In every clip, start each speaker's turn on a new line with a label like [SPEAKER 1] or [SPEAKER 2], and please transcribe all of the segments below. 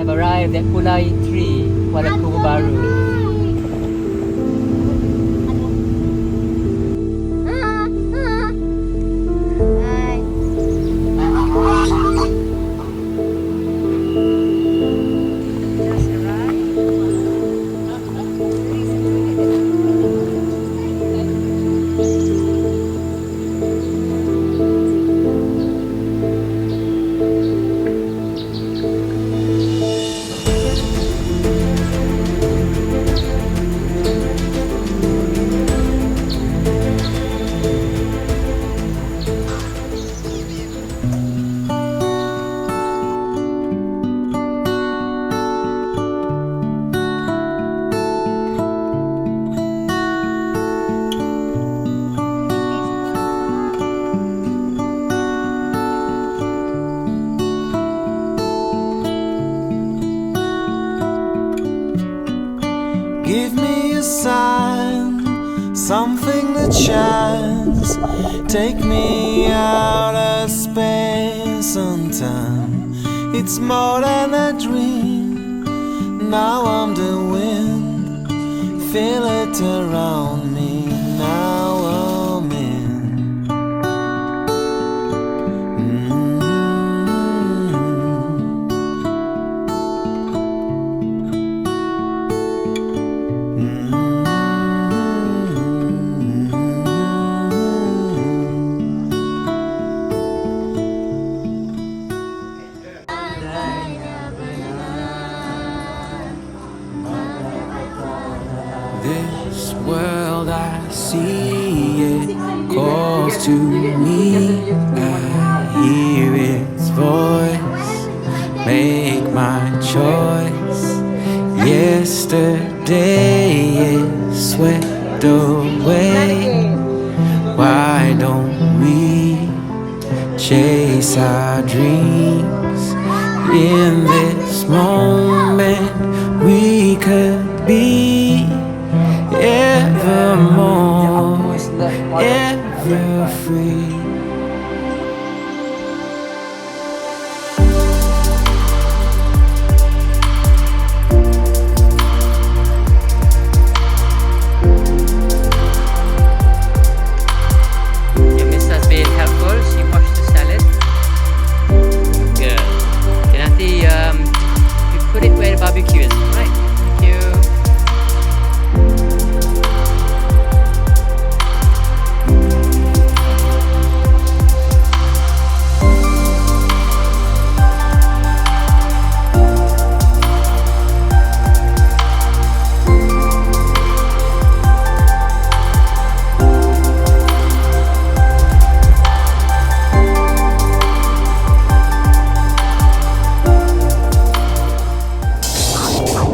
[SPEAKER 1] Arrived at Pulai 3, Kuala Baru.
[SPEAKER 2] Give me a sign, something that shines. Take me out of space and time. It's more than a dream. Now I'm the wind. Feel it around me. Now I'm in.
[SPEAKER 3] This world I see, it calls to me. I hear its voice, make my choice. Yesterday is swept away. Why don't we chase our dreams? In this moment we could be evermore, ever free.
[SPEAKER 1] Your miss has been helpful. She washed the salad. Good. Okay, nanti you put it where the barbecue is. Right. Thank you.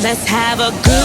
[SPEAKER 3] Let's have a good